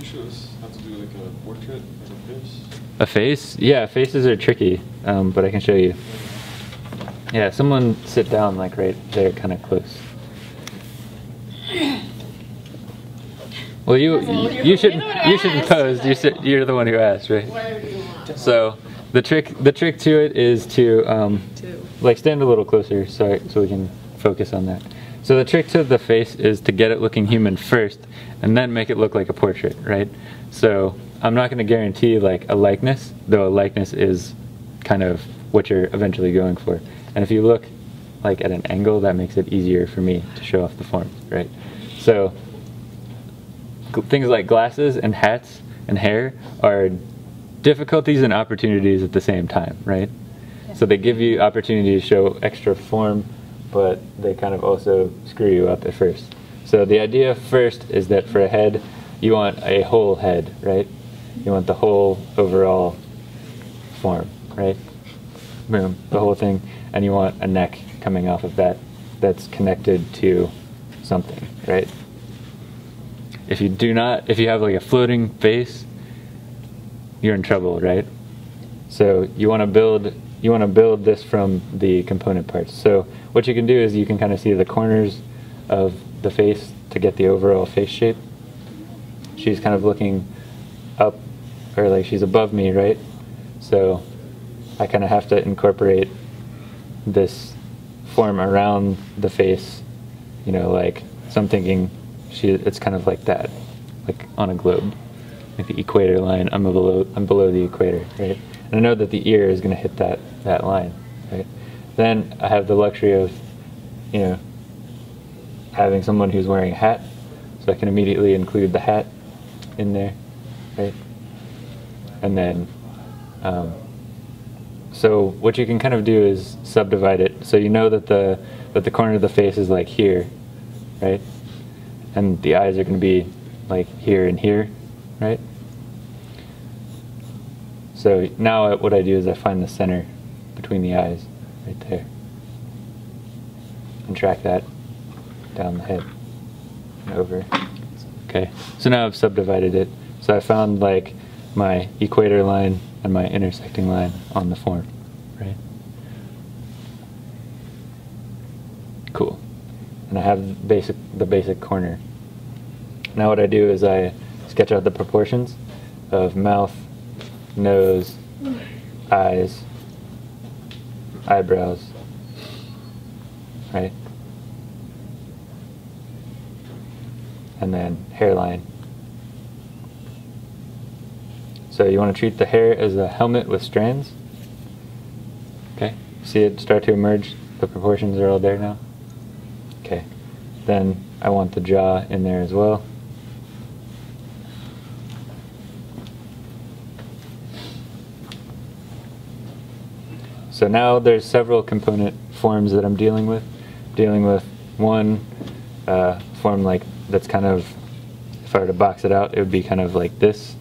show us how to do like a portrait, like a face? A face? Yeah, faces are tricky, but I can show you. Yeah, someone sit down like right there, kind of close. Well, you shouldn't pose. You're the one who asked, right? So the trick to it is to like stand a little closer, so we can focus on that. So the trick to the face is to get it looking human first, and then make it look like a portrait, right? So I'm not going to guarantee like a likeness, though a likeness is kind of what you're eventually going for. And if you look like at an angle, that makes it easier for me to show off the form, right? So things like glasses and hats and hair are difficulties and opportunities at the same time, right? Yeah. So they give you opportunity to show extra form, but they kind of also screw you up at first. So the idea first is that for a head, you want a whole head, right? You want the whole overall form, right? Boom, the whole thing. And you want a neck coming off of that that's connected to something, right? If you have like a floating face, you're in trouble, right? So you want to build this from the component parts. So what you can do is you can kind of see the corners of the face to get the overall face shape. She's kind of looking up, or like she's above me, right? So I kind of have to incorporate this form around the face, you know, like, so I'm thinking it's kind of like that, like on a globe, like the equator line. I'm below the equator, right? And I know that the ear is going to hit that line, right? Then I have the luxury of, you know, having someone who's wearing a hat, so I can immediately include the hat in there, right? And then, so what you can kind of do is subdivide it. So you know that the corner of the face is like here, right? And the eyes are going to be like here and here, right? So now what I do is I find the center between the eyes, right there, and track that down the head and over. Okay, so now I've subdivided it. So I found like my equator line and my intersecting line on the form, right? Cool. And I have the basic corner. Now what I do is I sketch out the proportions of mouth, nose, eyes, eyebrows, right? And then hairline. So you want to treat the hair as a helmet with strands. Okay, see it start to emerge? The proportions are all there now. Okay, then I want the jaw in there as well. So now there's several component forms that I'm dealing with. Dealing with one form like that's kind of, if I were to box it out, it would be kind of like this.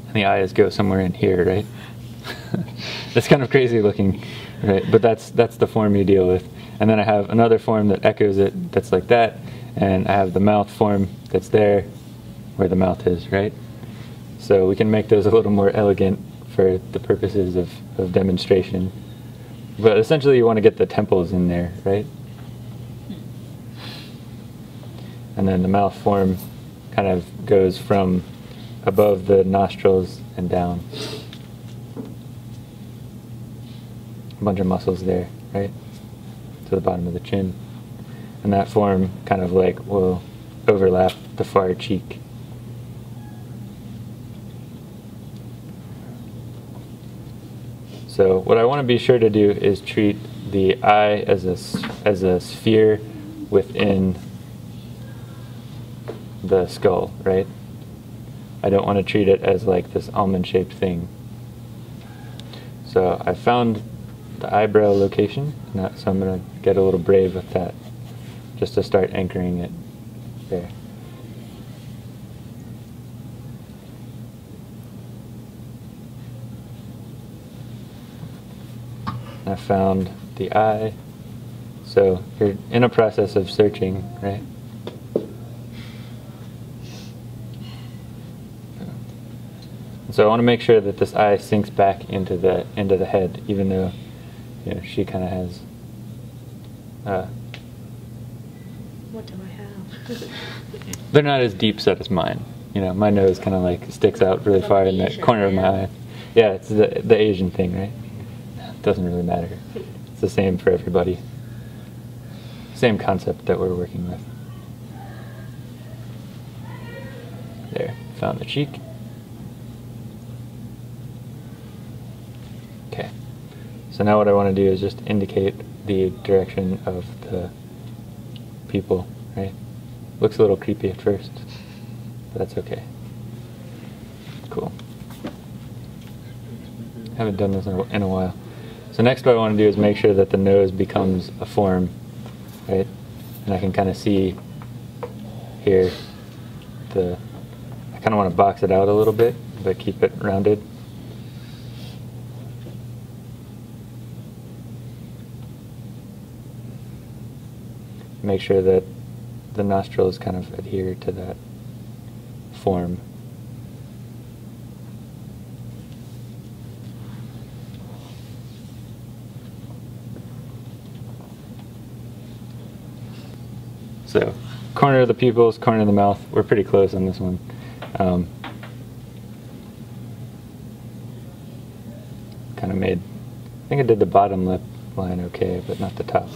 And the eyes go somewhere in here, right? That's kind of crazy looking, right? But that's the form you deal with. And then I have another form that echoes it, that's like that. And I have the mouth form that's there, where the mouth is, right? So we can make those a little more elegant for the purposes of demonstration. But essentially you want to get the temples in there, right? And then the mouth form kind of goes from above the nostrils and down. A bunch of muscles there, right? To the bottom of the chin. And that form kind of like will overlap the far cheek. So what I want to be sure to do is treat the eye as a sphere within the skull, right? I don't want to treat it as like this almond-shaped thing. So I found the eyebrow location, so I'm going to get a little brave with that, just to start anchoring it there. I found the eye. So you're in a process of searching, right? So I want to make sure that this eye sinks back into the head, even though, you know, she kind of has. What do I have? They're not as deep set as mine. You know, my nose kind of like sticks out really far in the Asian corner of my man. eye. Yeah, it's the Asian thing, right? It doesn't really matter. It's the same for everybody. Same concept that we're working with. There, found the cheek. Okay. So now what I want to do is just indicate the direction of the pupil, right? Looks a little creepy at first, but that's okay. Cool. Haven't done this in a while. So next what I want to do is make sure that the nose becomes a form, right? And I can kind of see here I kind of want to box it out a little bit, but keep it rounded. Make sure that the nostrils kind of adhere to that form. So, corner of the pupils, corner of the mouth. We're pretty close on this one. Kind of made, I think I did the bottom lip line okay, but not the top.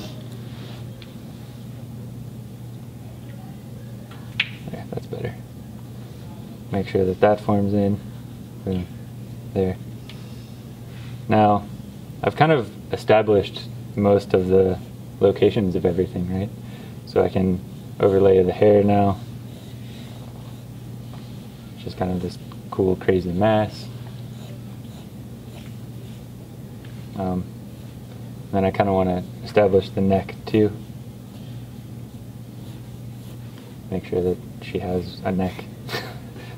There, that's better. Make sure that that forms in. Boom. There. Now, I've kind of established most of the locations of everything, right? So I can overlay the hair now. Just kind of this cool, crazy mass. Then I kind of want to establish the neck too. Make sure that she has a neck.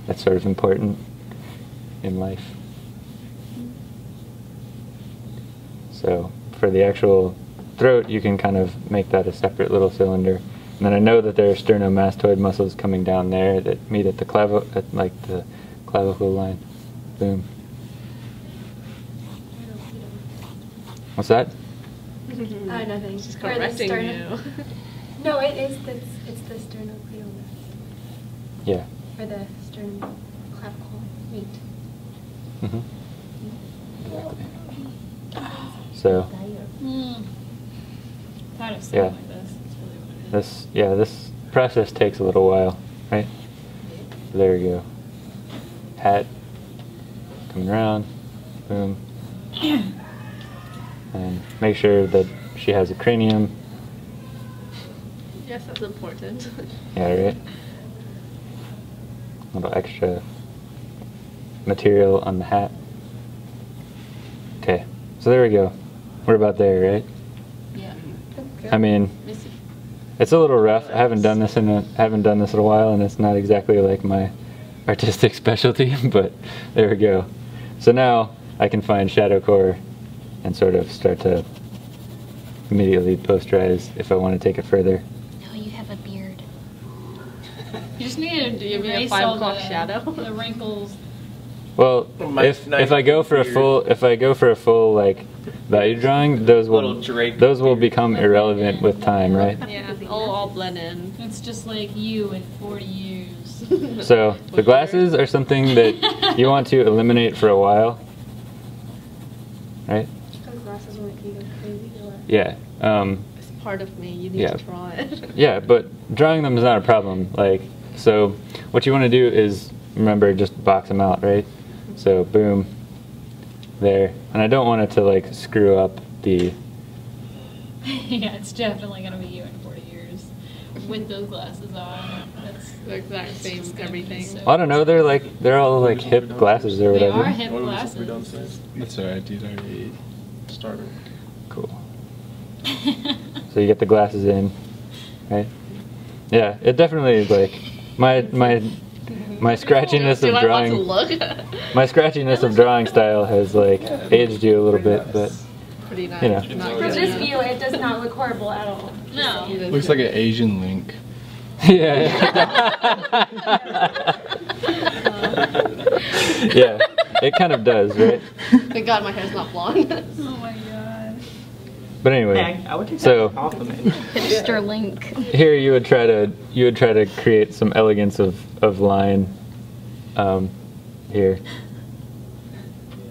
That's sort of important in life. So for the actual throat, you can kind of make that a separate little cylinder. And then I know that there are sternomastoid muscles coming down there that meet at the the clavicle line. Boom. What's that? Nothing. She's Where the correcting sternum- you. No, it's the sternocleidomastoid. Yeah. Or the sternum clavicle meet. Mm-hmm. Exactly. So, Thought of yeah. something like this. That's really what it is. this process takes a little while, right? There we go. Hat coming around, boom. And make sure that she has a cranium. Yes, that's important. Yeah, right? A little extra material on the hat. Okay, so there we go. We're about there, right? Yeah. I mean, it's a little rough. I haven't done this in a while, and it's not exactly like my artistic specialty, but there we go. So now I can find shadow core and sort of start to immediately posterize if I want to take it further. No, you have a beard. You just need to Do you mean a erase 5 all o'clock the, shadow? the wrinkles. Well, if I go for a full like value drawing, those will become irrelevant with time, right? Yeah, all blend in. It's just like you in 40 years. So the glasses are something that you want to eliminate for a while, right? Because glasses will make you go crazy or what? Yeah. It's part of me. You need Yeah. to draw it. Yeah, but drawing them is not a problem. Like, so what you want to do is, remember, just box them out, right? So boom, there. And I don't want it to like screw up the, Yeah, it's definitely gonna be you in 40 years with those glasses on. That's The exact it's same just gonna be everything. so- I don't know, they're all like hip glasses or They whatever. are hip What was supposed to be done glasses. today? That's alright, dude. I already started. Cool. So you get the glasses in, right? Yeah, it definitely is like my scratchiness Do of I want to drawing. look? My scratchiness of drawing style has like aged you a little bit, but Pretty nice. you know. Not For good this enough. view, it does not look horrible at all. No. Looks like an Asian Link. Yeah. Yeah. It kind of does, right? Thank God my hair's not blonde. Oh my god. But anyway, Hey, I would take so that off of it. Hipster link. here you would try to create some elegance of line here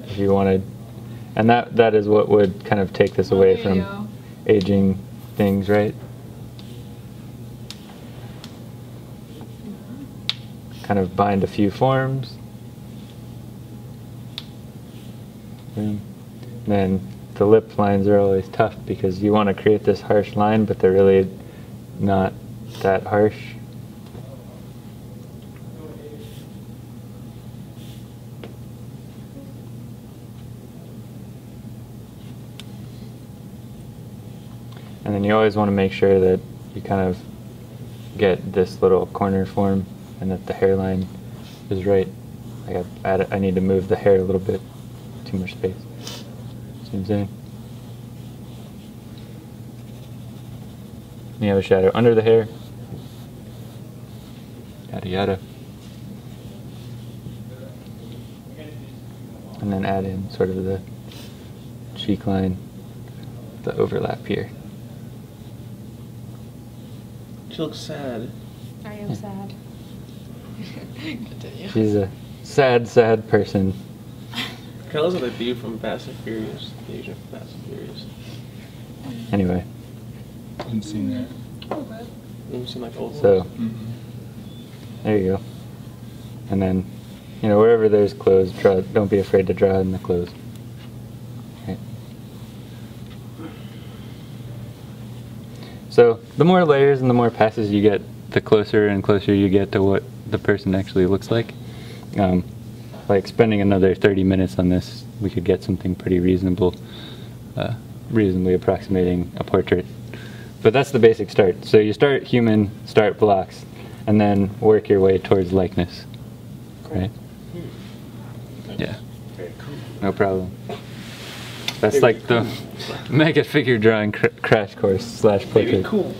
if you wanted, and that is what would kind of take this away There you go. from aging things, right? Kind of bind a few forms. Then the lip lines are always tough because you want to create this harsh line, but they're really not that harsh. And then you always want to make sure that you kind of get this little corner form and that the hairline is right. I need to move the hair a little bit. Too much space. See what I'm saying? And you have a shadow under the hair. Yada yada. And then add in sort of the cheek line, the overlap here. She looks sad. I am sad. Continue. She's a sad, sad person. Kind of looks like the dude from Fast and Furious. The Asian from Fast and Furious. Anyway, I haven't seen that. Okay. You ever seen like old so ones? there you go. And then, you know, wherever there's clothes, don't be afraid to draw in the clothes. Right. So the more layers and the more passes you get, the closer and closer you get to what the person actually looks like. Like spending another 30 minutes on this, we could get something pretty reasonable, reasonably approximating a portrait. But that's the basic start. So you start human, start blocks, and then work your way towards likeness. Right? Yeah. Very cool. No problem. That's like the mega figure drawing crash course / portrait. Very cool.